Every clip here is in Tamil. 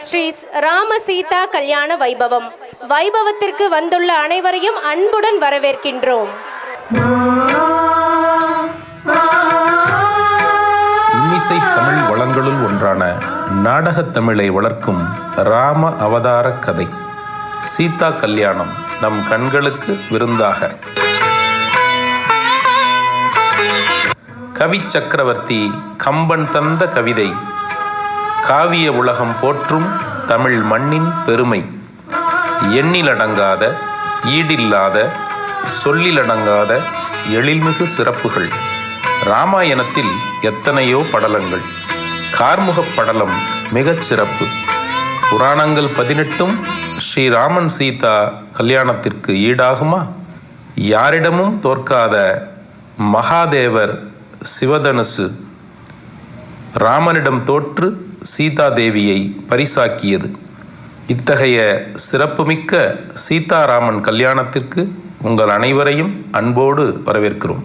ஸ்ரீ ராம சீதா கல்யாண வைபவம். வைபவத்திற்கு வந்துள்ள அனைவரையும் அன்புடன் வரவேற்கின்றோம். இன்னிசை தமிழ் வளங்களுள் ஒன்றான நாடகத் தமிழை வளர்க்கும் ராம அவதார கதை சீதா கல்யாணம் நம் கண்களுக்கு விருந்தாக. கவி சக்கரவர்த்தி கம்பன் தந்த கவிதை காவிய உலகம் போற்றும் தமிழ் மண்ணின் பெருமை. எண்ணிலடங்காத ஈடில்லாத சொல்லிலடங்காத எழில்மிகு சிறப்புகள். இராமாயணத்தில் எத்தனையோ படலங்கள். கார்முகப் படலம் மிகச் சிறப்பு. புராணங்கள் 18 ஸ்ரீராமன் சீதா கல்யாணத்திற்கு ஈடாகுமா? யாரிடமும் தோற்காத மகாதேவர் சிவதனுசு ராமனிடம் தோற்று சீதாதேவியை பரிசாக்கியது. இத்தகைய சிறப்புமிக்க சீதாராமன் கல்யாணத்திற்கு உங்கள் அனைவரையும் அன்போடு வரவேற்கிறோம்.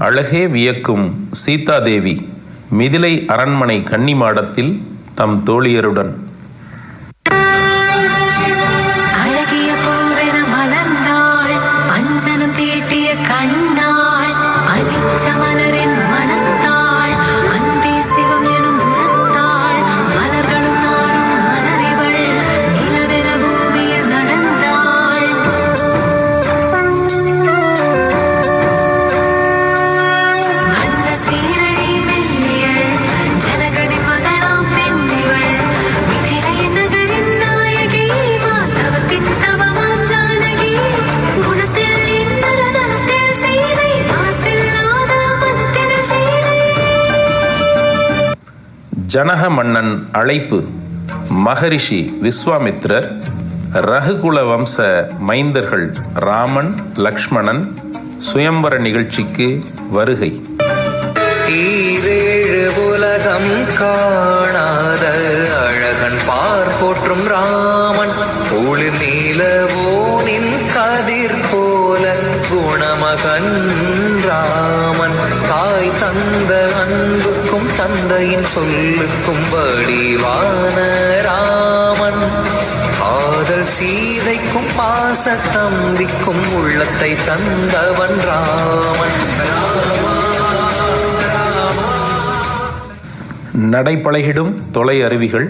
அழகே வியக்கும் சீதாதேவி மிதிலை அரண்மனை கன்னிமாடத்தில் தம் தோழியருடன் அழகிய பூவென மலர்ந்தாள், அஞ்சனம் தீட்டிய கண்ணாள், அனிச்ச மலரின் மணத்தாள், அந்தி சிவம் எனும் நிறத்தாள், மலர்களும் நானும் மலரிவள், நிலவென பூமியில் நடந்தாள். அன்ன சீரடி மெல்லியள், ஜனகடி மகளாம் பெண்ணிவள், மிதிலை நகரின் நாயகி, மாதவத்தின் தவமாம் ஜானகி, குணத்தில் இன்னொரு தனத்தில் சீதை, மாசில்லாத மனத்தினில் சீதை. ஜனக மன்னன் அழைப்பு. மகரிஷி விஸ்வாமித்ரர் ரகுகுல வம்ச மைந்தர்கள் ராமன் லக்ஷ்மணன் சுயம்பர நிகழ்ச்சிக்கு வருகை. ஈரேழு உலகம் காணாத அழகன் பார் போற்றும் ராமன், ஒளி நீலவோனின் கதிர் போல குணமகன் ராமன், தாய் தந்த அன்புக்கும் தந்தையின் சொல்லுக்கும் வடிவான ராமன், காதல் சீதைக்கும் பாச தம்பிக்கும் உள்ளத்தை தந்தவன் ராமன். நடைபழகிடும் தொலை அருவிகள்,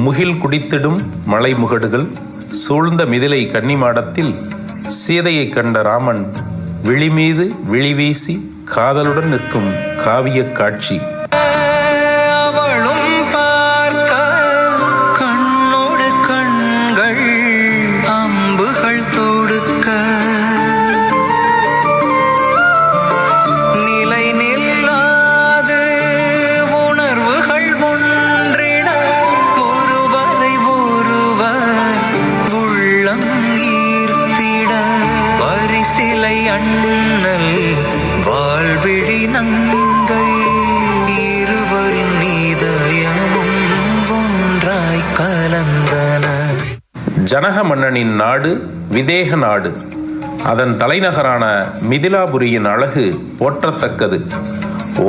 முகில் குடித்திடும் மலை முகடுகள் சூழ்ந்த மிதிலை கன்னிமாடத்தில் சீதையை கண்ட ராமன் விழிமீது விழி வீசி காதலுடன் நிற்கும் காவிய காட்சி. அவளும் பார்க்க கண்ணோடு கண்கள் அம்புகள் தொடுக்க, நிலை நில்லாது உணர்வுகள் ஒன்றிட, ஒருவரை ஒருவர் உள்ளம் ஈர்த்திட, பரிசிலை அண்ணல் வாழ்விழி நங்கை, இருவரின் இதயமும் ஒன்றாய் கலந்தன. ஜனக மன்னனின் நாடு விதேக நாடு. அதன் தலைநகரான மிதிலாபுரியின் அழகு போற்றத்தக்கது.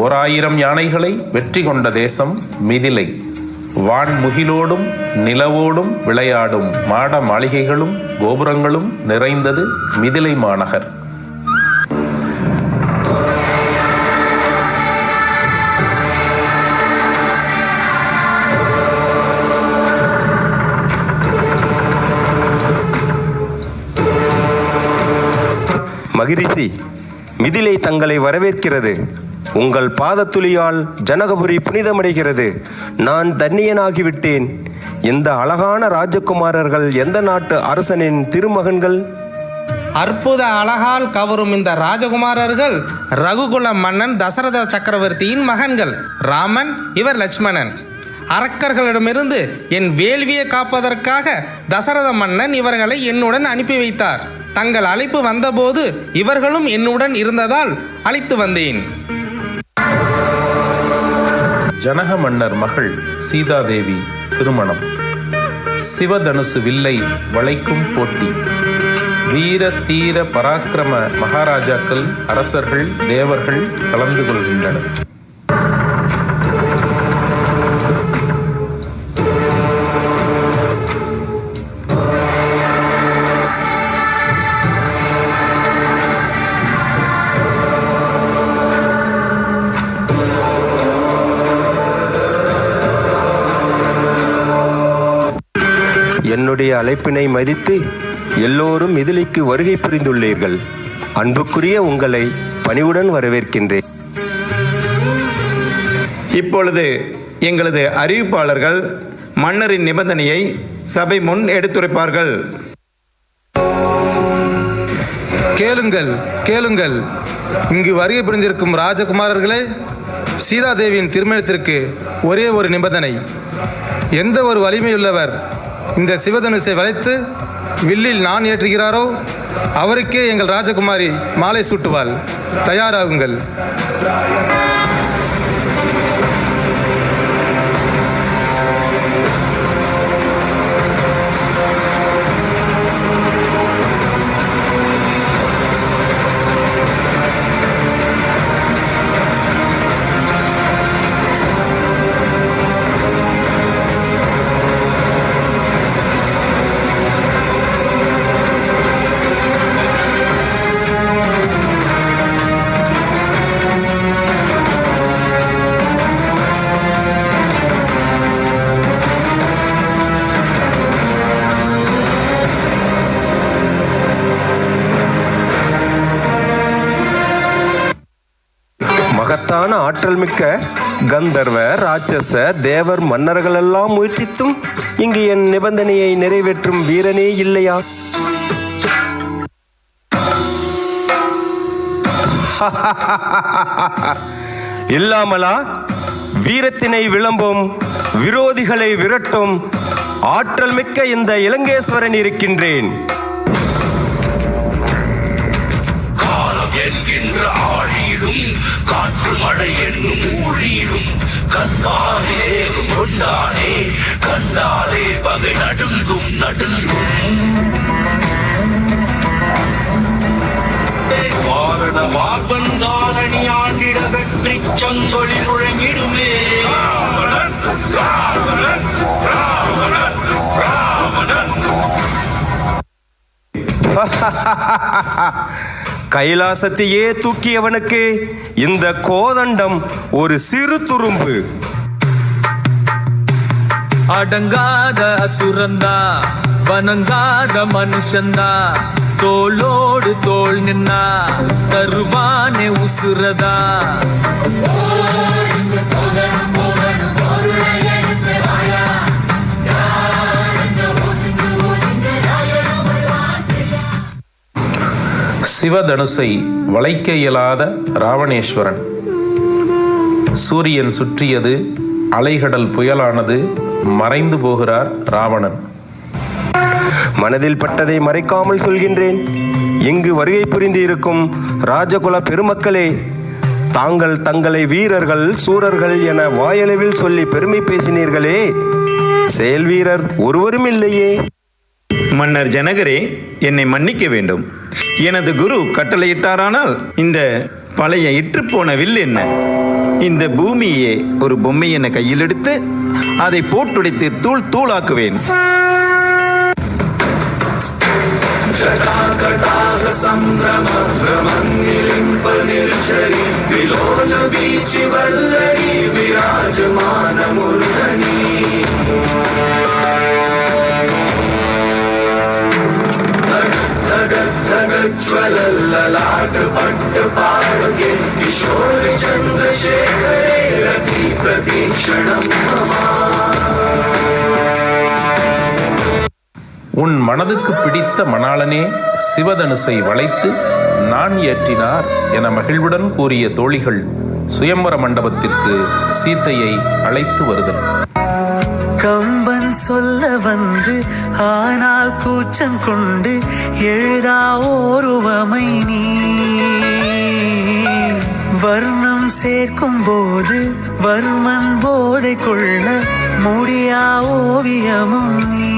1000 யானைகளை வெற்றி கொண்ட தேசம் மிதிலை. வான்முகிலோடும் நிலவோடும் விளையாடும் மாட மாளிகைகளும் கோபுரங்களும் நிறைந்தது மிதிலை மாநகர். மகிரிஷி, மிதிலை தங்களை வரவேற்கிறது. உங்கள் பாதத்துளியால் ஜனகபுரி புனிதமடைகிறது. நான் தன்னியனாகிவிட்டேன். இந்த அழகான ராஜகுமாரர்கள் எந்த நாட்டு அரசனின் திருமகன்கள்? அற்புத அழகால் கவரும் இந்த ராஜகுமாரர்கள் ரகுகுல மன்னன் தசரத சக்கரவர்த்தியின் மகன்கள். ராமன், இவர் லட்சுமணன். அரக்கர்களிடமிருந்து என் வேள்வியை காப்பதற்காக தசரத மன்னன் இவர்களை என்னுடன் அனுப்பி வைத்தார். தங்கள் அழைப்பு வந்தபோது இவர்களும் என்னுடன் இருந்ததால் அழைத்து வந்தேன். ஜனக மன்னர் மகள் சீதாதேவி திருமணம். சிவதனுசு வில்லை வளைக்கும் போட்டி. வீர தீர பராக்கிரம மகாராஜாக்கள், அரசர்கள், தேவர்கள் கலந்து கொள்கின்றனர். என்னுடைய அழைப்பினை மதித்து எல்லோரும் மிதிலைக்கு வருகை புரிந்துள்ளீர்கள். அன்புக்குரிய உங்களை பணிவுடன் வரவேற்கின்றேன். இப்பொழுது எங்களது அறிவிப்பாளர்கள் மன்னரின் நிபந்தனையை சபை முன் எடுத்துரைப்பார்கள். கேளுங்கள், கேளுங்கள். இங்கு வருகை புரிந்திருக்கும் ராஜகுமாரர்களே, சீதாதேவியின் திருமணத்திற்கு ஒரே ஒரு நிபந்தனை. எந்த ஒரு வலிமையுள்ளவர் இந்த சிவதனுசை வளைத்து வில்லில் நான் ஏற்றுகிறாரோ அவருக்கே எங்கள் ராஜகுமாரி மாலை சூட்டுவாள். தயாராகுங்கள். மகத்தான ஆற்றல் மிக்க கந்தர்வ, ராட்சச, தேவர் மன்னர்களெல்லாம் முயற்சித்தும் இங்கு என் நிபந்தனையை நிறைவேற்றும் வீரனே இல்லையா? இல்லாமலா? வீரத்தினை விளம்பும், விரோதிகளை விரட்டும் ஆற்றல் மிக்க இந்த இலங்கேஸ்வரன் இருக்கின்றேன். என்கின்ற ஆழியிலும் காற்று மழை என்னும் ஊழியிலும் கண்பாலே கொண்டானே கண்டாலே பகை நடுங்கும் வாரண வார்பன் தாரணி ஆண்டிட வெற்றி சங்கொழி நுழைங்கிடுமே. ராவணன் ராவணன் ராவணன் ராவணன். கைலாசத்தையே தூக்கியவனுக்கு இந்த கோதண்டம் ஒரு சிறு துரும்பு. அடங்காத அசுரந்தா, வணங்காத மனுஷந்தா, தோளோடு தோள் நின்னா தருவானே உசுரதா. சிவதனுசை வளைக்க இயலாத ராவணேஸ்வரன். சூரியன் சுற்றியது, அலைகடல் புயலானது, மறைந்து போகிறார் ராவணன். மனதில் பட்டதை மறைக்காமல் சொல்கின்றேன். இங்கு வருகை புரிந்து இருக்கும் ராஜகுல பெருமக்களே, தாங்கள் தங்களை வீரர்கள், சூரர்கள் என வாயளவில் சொல்லி பெருமை பேசினீர்களே, செயல் வீரர் ஒருவரும் இல்லையே. மன்னர் ஜனகரே, என்னை மன்னிக்க வேண்டும். எனது குரு கட்டளையிட்டாரானால் இந்த பழைய இற்றுப்போன வில் என்ன, இந்த பூமியே ஒரு பொம்மை என கையில் எடுத்து அதை போட்டுடைத்து தூள் தூளாக்குவேன். தக प्रज्वल ललाट पट्ट पारगे किशोर चंद्रशेखरे रति प्रतीक्षणं मम உன் மனதுக்கு பிடித்த மணாளனே சிவதனுசை வளைத்து நான் ஏற்றினார் என மகிழ்வுடன் கூறிய தோழிகள் சுயம்பர மண்டபத்திற்கு சீத்தையை அழைத்து வருதல். கம்பன் சொல்ல வந்து ஆனால் கூச்சம் கொண்டு எழுதா ஓருவமை நீ வர்ணம் சேர்க்கும் போது வர்மன் போதை கொள்ள முடியா ஓவியமும் நீ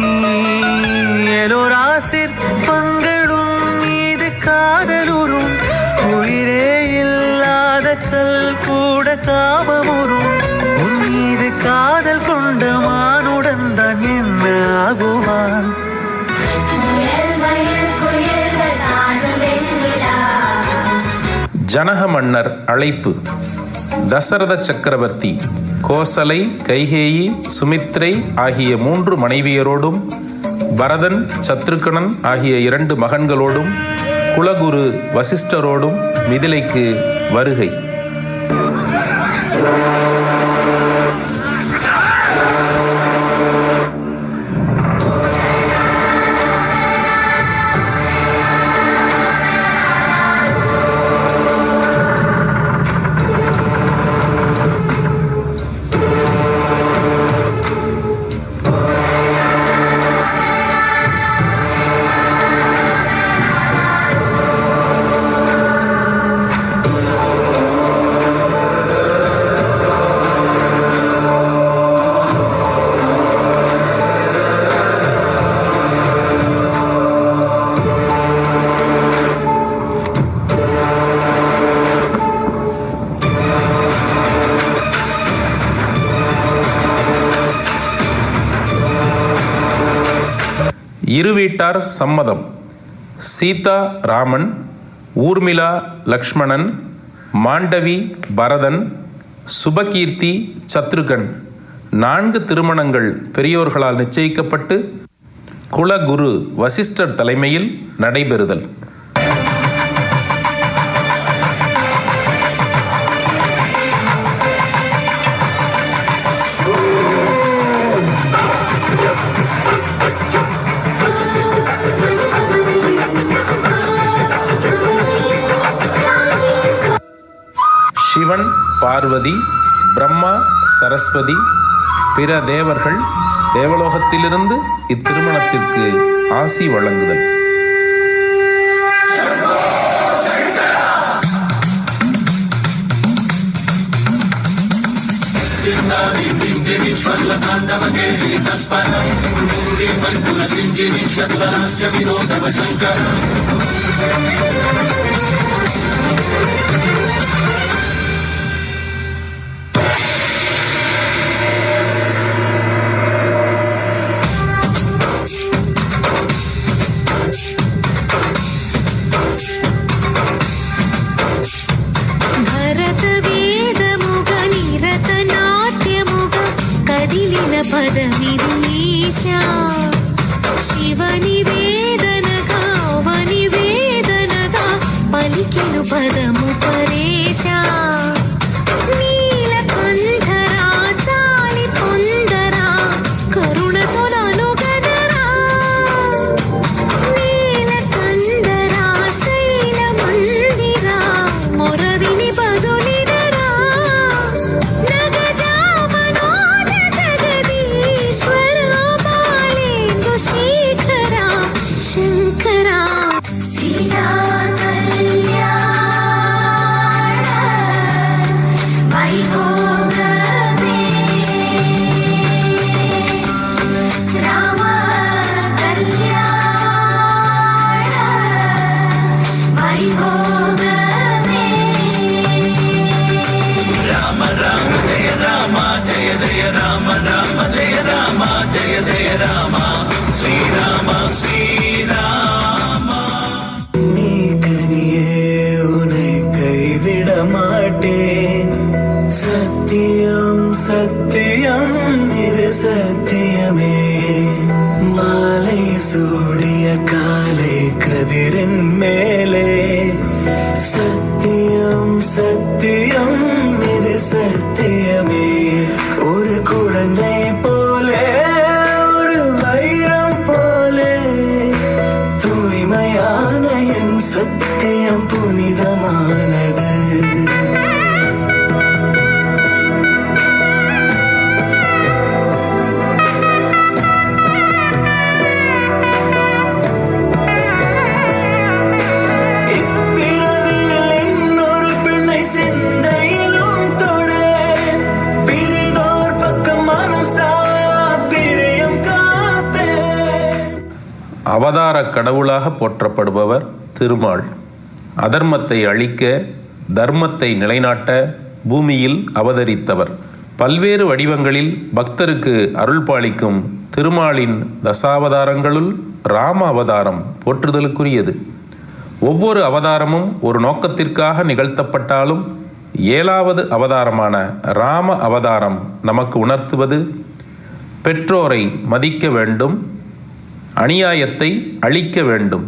எலோராசிற் பங்களும் மீது காதலுறும் உயிரே இல்லாத கல் கூட காமமுறும் உன் மீது காதல் கொண்ட மானுடன் தான் என்ன ஆகுவான். ஜனக மன்னர் அழைப்பு. தசரத சக்கரவர்த்தி கோசலை, கைகேயி, சுமித்ரை ஆகிய 3 மனைவியரோடும் பரதன், சத்ருகனன் ஆகிய 2 மகன்களோடும் குலகுரு வசிஷ்டரோடும் மிதிலைக்கு வருகை. இரு வீட்டார் சம்மதம். சீதா ராமன், ஊர்மிளா லக்ஷ்மணன், மாண்டவி பரதன், சுபகீர்த்தி சத்ருகன் 4 திருமணங்கள் பெரியோர்களால் நிச்சயிக்கப்பட்டு குலகுரு வசிஷ்டர் தலைமையில் நடைபெறுதல். சிவன், பார்வதி, பிரம்மா, சரஸ்வதி, பிற தேவர்கள் தேவலோகத்திலிருந்து இத்திருமணத்திற்கு ஆசி வழங்குதல். పదమిరీశా శివని వేదనగా వని వేదనగా పలికెను పదము పరేశా నీలకంఠరా చాలి పొందరా కరుణతో నన్ను గనరా నీలకంఠరా శైల మందిరా మొరవిని బదులినరా శంకరా సీతా కళ్యాణ వైభోగమే రామ కళ్యాణ వైభోగమే రామ రామ జయ రామ జయ జయ రామ రామ జయ రామ జయ జయ రామ శ్రీరామ శ్రీరామ நீ உயிரின் மேலே. சத்தியம் சத்தியம் இது சத்தியமே, ஒரு குழந்தை போலே ஒரு வைரம் போலே, தூய்மையான என் சத்தியம் புனிதமானது. அவதார கடவுளாக போற்றப்படுபவர் திருமால். அதர்மத்தை அழிக்க, தர்மத்தை நிலைநாட்ட பூமியில் அவதரித்தவர். பல்வேறு வடிவங்களில் பக்தருக்கு அருள் பாலிக்கும் திருமாலின் தசாவதாரங்களுள் ராம அவதாரம் போற்றுதலுக்குரியது. ஒவ்வொரு அவதாரமும் ஒரு நோக்கத்திற்காக நிகழ்த்தப்பட்டாலும் 7வது அவதாரமான ராம அவதாரம் நமக்கு உணர்த்துவது பெற்றோரை மதிக்க வேண்டும், அநியாயத்தை அழிக்க வேண்டும்,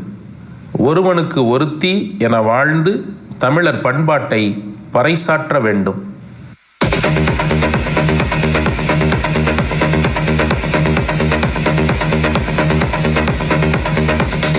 ஒருவனுக்கு ஒருத்தி என வாழ்ந்து தமிழர் பண்பாட்டை பறைசாற்ற வேண்டும்.